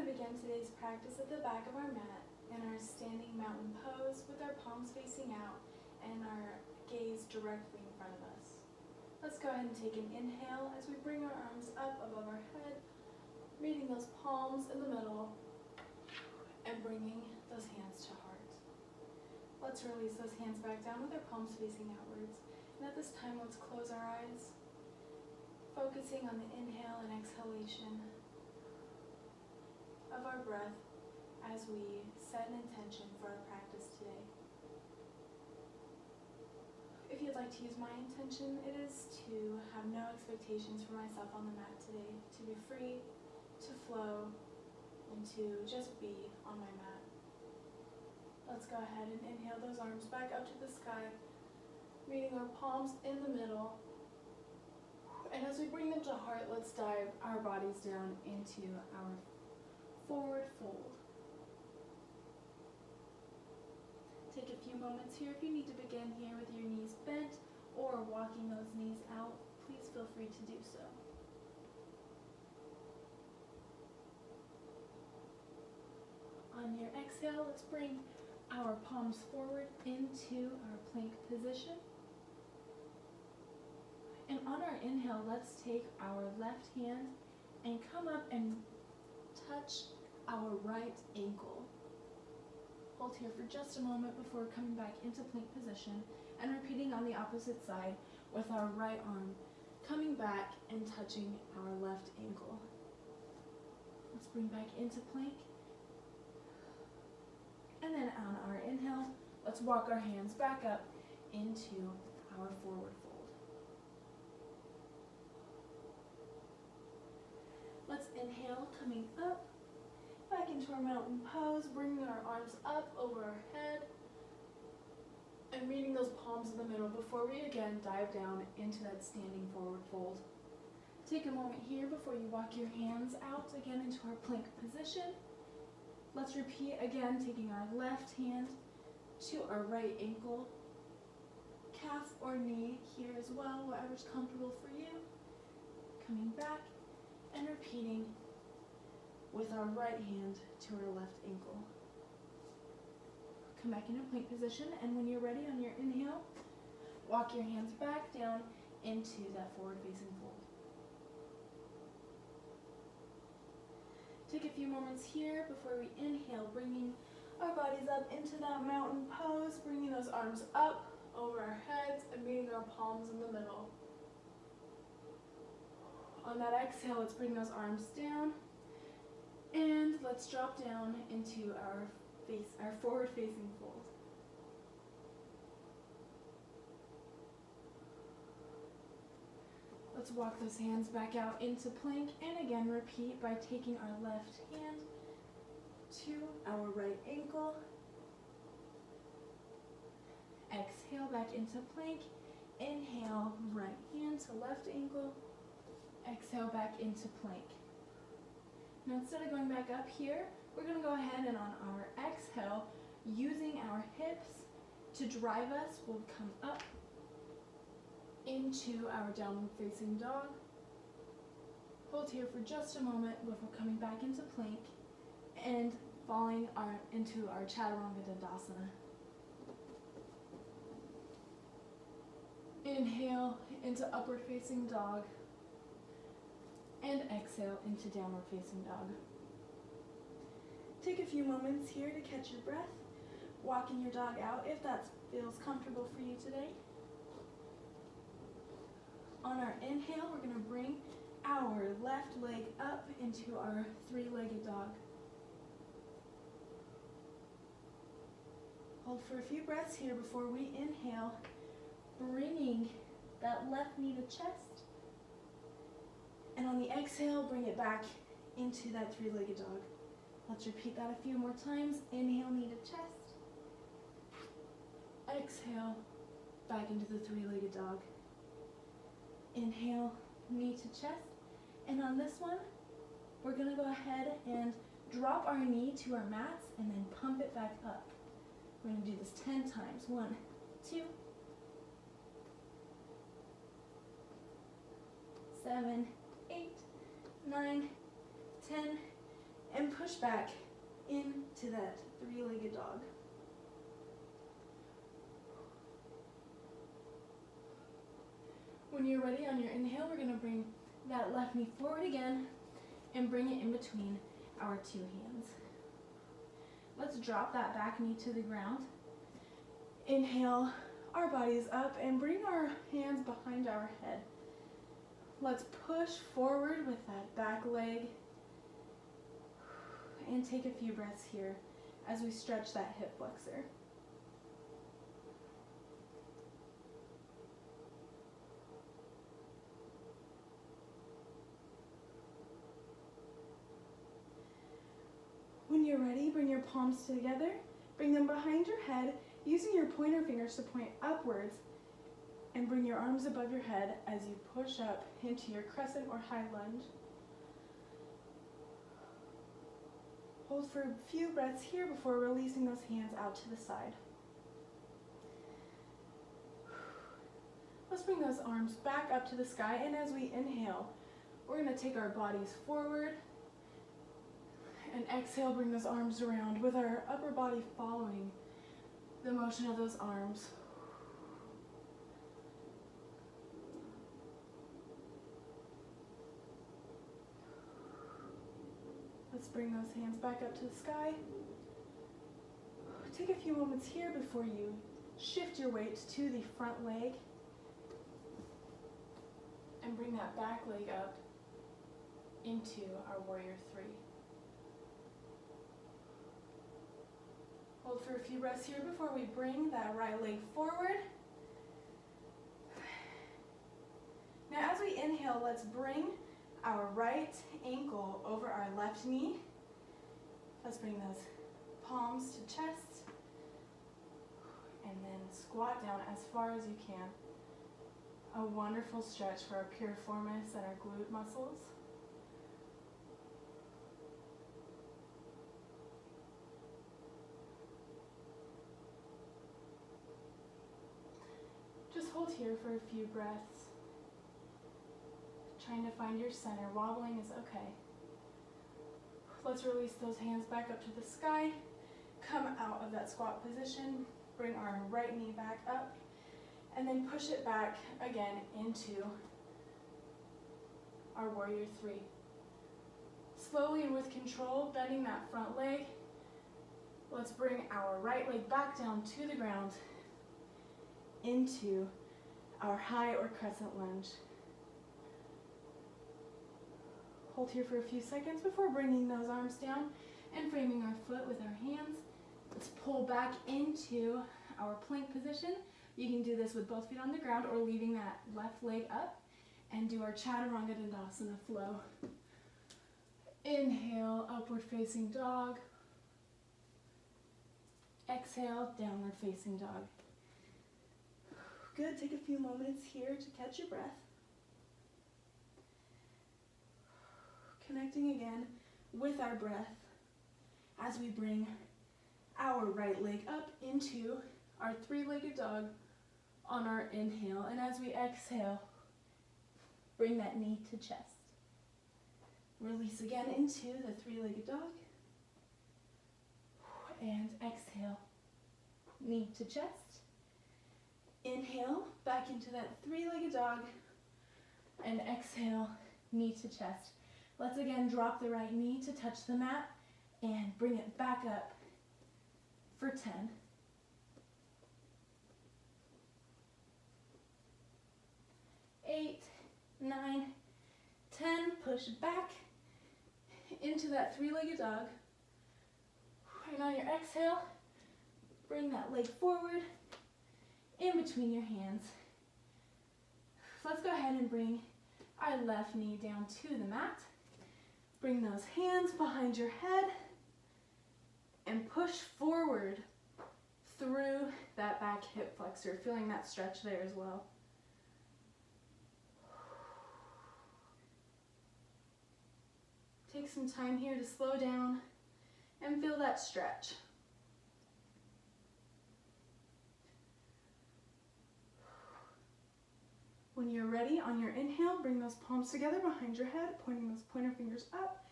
begin today's practice at the back of our mat in our standing mountain pose with our palms facing out and our gaze directly in front of us. Let's go ahead and take an inhale as we bring our arms up above our head, meeting those palms in the middle and bringing those hands to heart. Let's release those hands back down with our palms facing outwards. And at this time, let's close our eyes, focusing on the inhale and exhalation of our breath as we set an intention for our practice today. If you'd like to use my intention, it is to have no expectations for myself on the mat today, to be free, to flow, and to just be on my mat. Let's go ahead and inhale those arms back up to the sky, meeting our palms in the middle. And as we bring them to heart, let's dive our bodies down into our forward fold. Take a few moments here. If you need to begin here with your knees bent or walking those knees out, please feel free to do so. On your exhale, let's bring our palms forward into our plank position. And on our inhale, let's take our left hand and come up and touch our right ankle. Hold here for just a moment before coming back into plank position and repeating on the opposite side with our right arm coming back and touching our left ankle. Let's bring back into plank. And then on our inhale, let's walk our hands back up into our forward fold. Let's inhale, coming up, back into our mountain pose, bringing our arms up over our head, and meeting those palms in the middle before we again dive down into that standing forward fold. Take a moment here before you walk your hands out again into our plank position. Let's repeat again, taking our left hand to our right ankle, calf or knee here as well, whatever's comfortable for you. Coming back and repeating with our right hand to our left ankle. Come back into plank position, and when you're ready on your inhale, walk your hands back down into that forward-facing fold. Take a few moments here before we inhale, bringing our bodies up into that mountain pose, bringing those arms up over our heads and meeting our palms in the middle. On that exhale, let's bring those arms down and let's drop down into our forward-facing fold. Let's walk those hands back out into plank and again repeat by taking our left hand to our right ankle. Exhale back into plank. Inhale, right hand to left ankle. Exhale back into plank. Now instead of going back up here, we're going to go ahead and on our exhale, using our hips to drive us, we'll come up into our downward facing dog. Hold here for just a moment before coming back into plank and falling into our chaturanga dandasana. Inhale into upward facing dog and exhale into downward facing dog. Take a few moments here to catch your breath, walking your dog out if that feels comfortable for you today. On our inhale, we're going to bring our left leg up into our three-legged dog. Hold for a few breaths here before we inhale, bringing that left knee to chest. And on the exhale, bring it back into that three-legged dog. Let's repeat that a few more times. Inhale, knee to chest. Exhale, back into the three-legged dog. Inhale, knee to chest. And on this one, we're going to go ahead and drop our knee to our mats and then pump it back up. We're going to do this 10 times. 1, 2, 7, 8, 9, 10, and push back into that three-legged dog. When you're ready on your inhale, we're going to bring that left knee forward again and bring it in between our two hands. Let's drop that back knee to the ground. Inhale our bodies up and bring our hands behind our head. Let's push forward with that back leg and take a few breaths here as we stretch that hip flexor. When you're ready, bring your palms together, bring them behind your head, using your pointer fingers to point upwards, and bring your arms above your head as you push up into your crescent or high lunge. Hold for a few breaths here before releasing those hands out to the side. Let's bring those arms back up to the sky, and as we inhale, we're going to take our bodies forward, and exhale, bring those arms around with our upper body following the motion of those arms. Let's bring those hands back up to the sky. Take a few moments here before you shift your weight to the front leg and bring that back leg up into our warrior three. Hold for a few breaths here before we bring that right leg forward. Now as we inhale, let's bring our right ankle over our left knee. Let's bring those palms to chest and then squat down as far as you can. A wonderful stretch for our piriformis and our glute muscles. Just hold here for a few breaths. Trying to find your center. Wobbling is okay. Let's release those hands back up to the sky. Come out of that squat position. Bring our right knee back up. And then push it back again into our warrior three. Slowly and with control, bending that front leg. Let's bring our right leg back down to the ground into our high or crescent lunge. Hold here for a few seconds before bringing those arms down and framing our foot with our hands. Let's pull back into our plank position. You can do this with both feet on the ground or leaving that left leg up and do our Chaturanga Dandasana flow. Inhale, upward facing dog. Exhale, downward facing dog. Good, take a few moments here to catch your breath. Connecting again with our breath as we bring our right leg up into our three-legged dog on our inhale. And as we exhale, bring that knee to chest. Release again into the three-legged dog. And exhale, knee to chest. Inhale, back into that three-legged dog. And exhale, knee to chest. Let's again drop the right knee to touch the mat and bring it back up for 10. 8, 9, 10. Push back into that three-legged dog. And on your exhale, bring that leg forward in between your hands. So let's go ahead and bring our left knee down to the mat. Bring those hands behind your head and push forward through that back hip flexor, feeling that stretch there as well. Take some time here to slow down and feel that stretch. When you're ready, on your inhale, bring those palms together behind your head, pointing those pointer fingers up,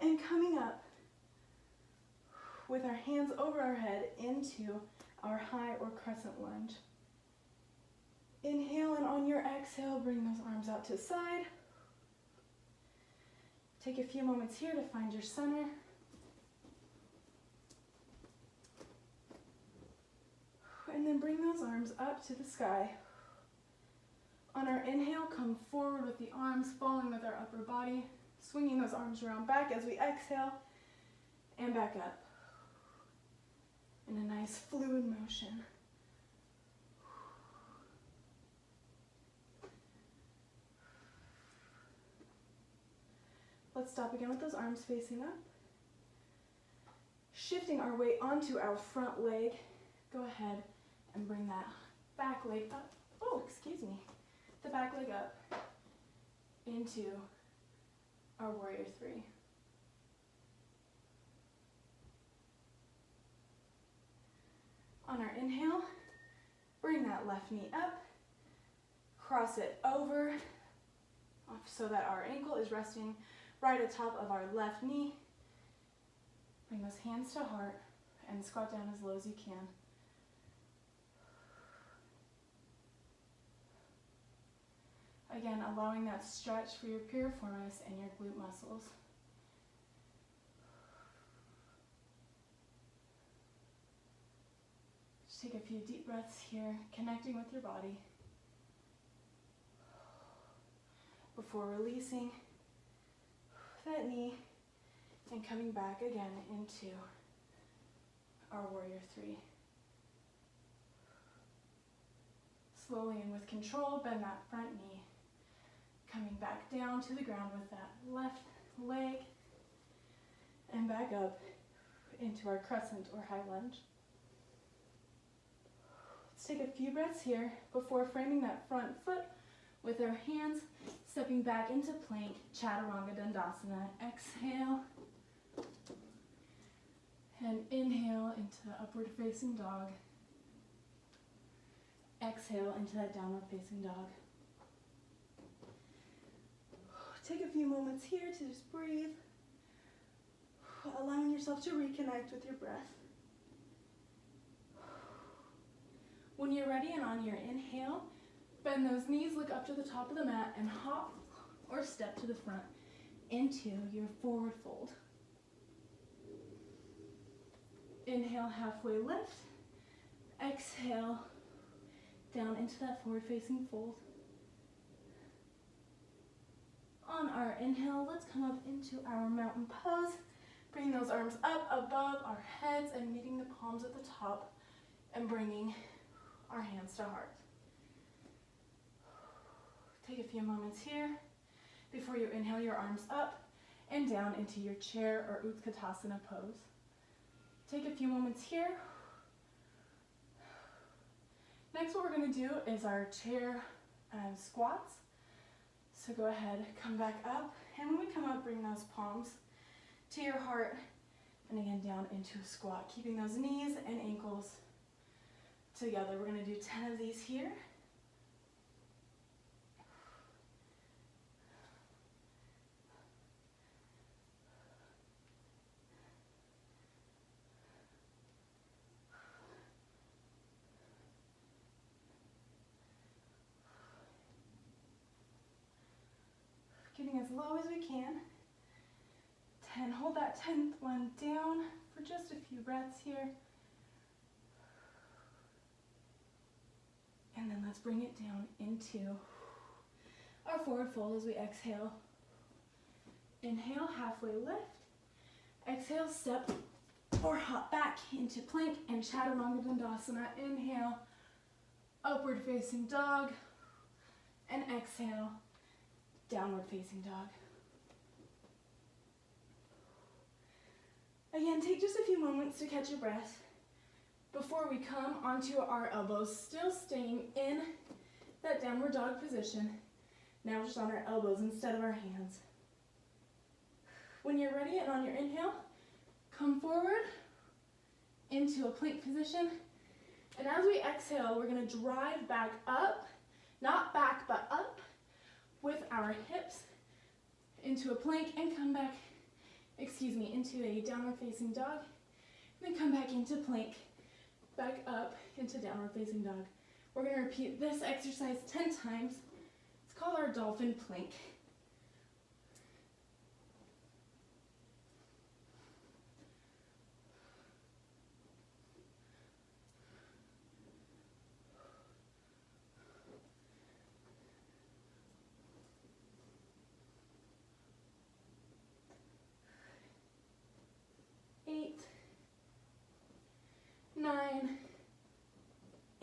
And coming up with our hands over our head into our high or crescent lunge. Inhale, and on your exhale, bring those arms out to the side. Take a few moments here to find your center. And then bring those arms up to the sky. On our inhale, come forward with the arms falling with our upper body, swinging those arms around back as we exhale, and back up in a nice fluid motion. Let's stop again with those arms facing up. Shifting our weight onto our front leg, go ahead and bring that back leg up. Oh, excuse me. The back leg up into our warrior three. On our inhale, bring that left knee up, cross it over so that our ankle is resting right atop of our left knee. Bring those hands to heart and squat down as low as you can. Again, allowing that stretch for your piriformis and your glute muscles. Just take a few deep breaths here, connecting with your body before releasing that knee and coming back again into our warrior three. Slowly and with control, bend that front knee, coming back down to the ground with that left leg and back up into our crescent or high lunge. Let's take a few breaths here before framing that front foot with our hands, stepping back into plank, chaturanga dandasana. Exhale and inhale into the upward facing dog. Exhale into that downward facing dog. Take a few moments here to just breathe, allowing yourself to reconnect with your breath. When you're ready and on your inhale, bend those knees, look up to the top of the mat, and hop or step to the front into your forward fold. Inhale, halfway lift. Exhale, down into that forward facing fold. On our inhale, let's come up into our mountain pose. Bring those arms up above our heads and meeting the palms at the top and bringing our hands to heart. Take a few moments here before you inhale your arms up and down into your chair or Utkatasana pose. Take a few moments here. Next, what we're going to do is our chair squats. So go ahead, come back up, and when we come up, bring those palms to your heart, and again down into a squat, keeping those knees and ankles together. We're going to do 10 of these here. Getting as low as we can. 10, hold that 10th one down for just a few breaths here. And then let's bring it down into our forward fold as we exhale. Inhale, halfway lift. Exhale, step or hop back into plank and chaturanga dandasana. Inhale, upward facing dog. And exhale, downward facing dog. Again, take just a few moments to catch your breath before we come onto our elbows, still staying in that downward dog position. Now just on our elbows instead of our hands. When you're ready and on your inhale, come forward into a plank position. And as we exhale, we're going to drive back up, not back, but up with our hips into a plank and come back, into a downward facing dog, and then come back into plank, back up into downward facing dog. We're going to repeat this exercise 10 times. It's called our dolphin plank. Eight, 9,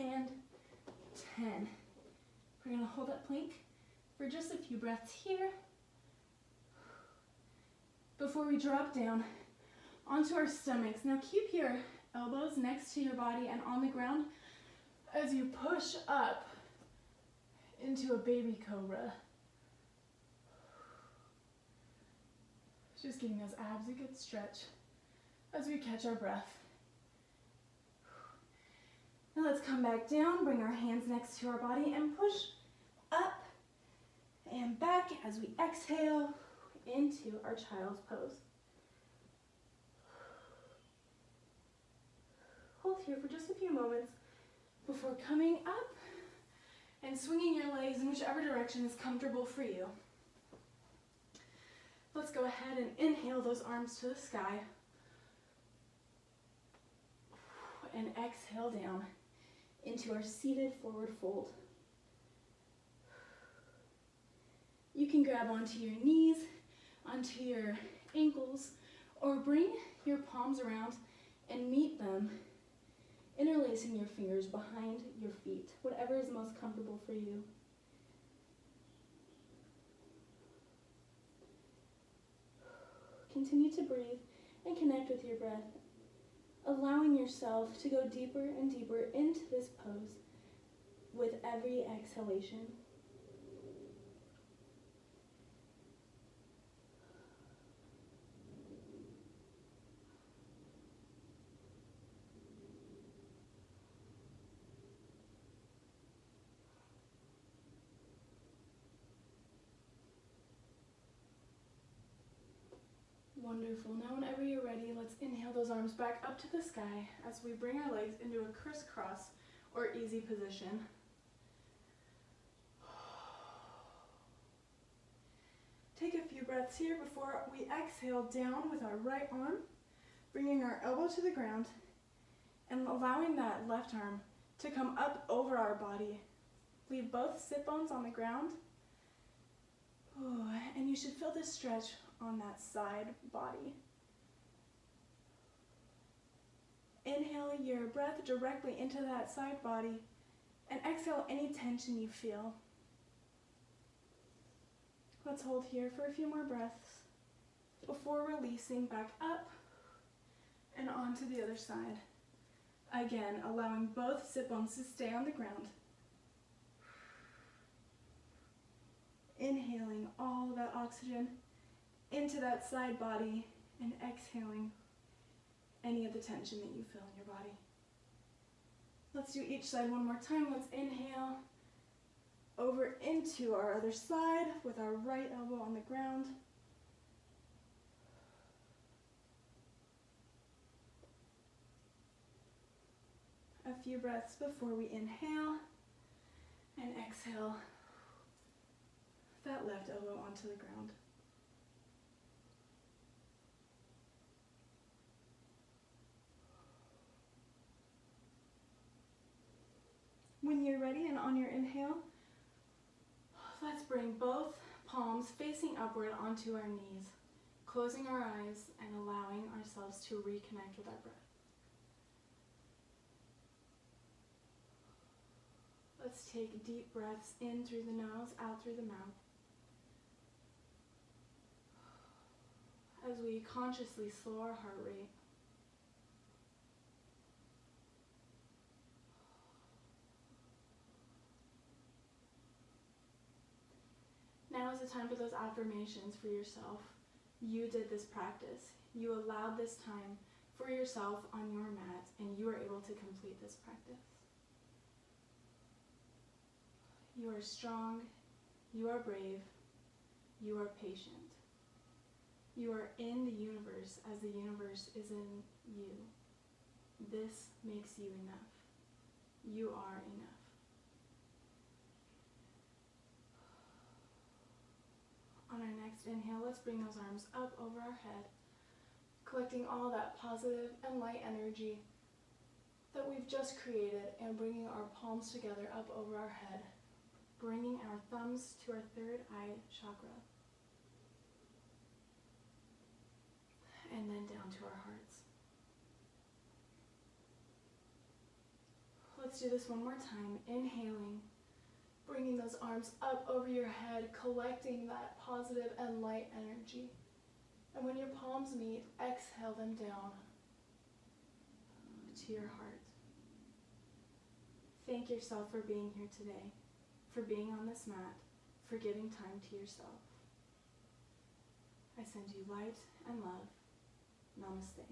and 10. We're going to hold that plank for just a few breaths here before we drop down onto our stomachs. Now keep your elbows next to your body and on the ground as you push up into a baby cobra. Just giving those abs a good stretch as we catch our breath. Now let's come back down, bring our hands next to our body and push up and back as we exhale into our child's pose. Hold here for just a few moments before coming up and swinging your legs in whichever direction is comfortable for you. Let's go ahead and inhale those arms to the sky and exhale down into our seated forward fold. You can grab onto your knees, onto your ankles, or bring your palms around and meet them, interlacing your fingers behind your feet, whatever is most comfortable for you. Continue to breathe and connect with your breath, allowing yourself to go deeper and deeper into this pose with every exhalation. Wonderful. Now whenever you're ready, let's inhale those arms back up to the sky as we bring our legs into a crisscross or easy position. Take a few breaths here before we exhale down with our right arm, bringing our elbow to the ground and allowing that left arm to come up over our body. Leave both sit bones on the ground. And you should feel this stretch on that side body. Inhale your breath directly into that side body and exhale any tension you feel. Let's hold here for a few more breaths before releasing back up and onto the other side. Again, allowing both sit bones to stay on the ground. Inhaling all that oxygen into that side body and exhaling any of the tension that you feel in your body. Let's do each side one more time. Let's inhale over into our other side with our right elbow on the ground. A few breaths before we inhale and exhale that left elbow onto the ground. When you're ready and on your inhale, let's bring both palms facing upward onto our knees, closing our eyes and allowing ourselves to reconnect with our breath. Let's take deep breaths in through the nose, out through the mouth. As we consciously slow our heart rate. Now is the time for those affirmations for yourself. You did this practice. You allowed this time for yourself on your mat, and you were able to complete this practice. You are strong, you are brave, you are patient. You are in the universe as the universe is in you. This makes you enough. You are enough. On our next inhale, let's bring those arms up over our head, collecting all that positive and light energy that we've just created and bringing our palms together up over our head, bringing our thumbs to our third eye chakra, and then down to our hearts. Let's do this one more time. Inhaling, bringing those arms up over your head, collecting that positive and light energy. And when your palms meet, exhale them down to your heart. Thank yourself for being here today, for being on this mat, for giving time to yourself. I send you light and love. Namaste.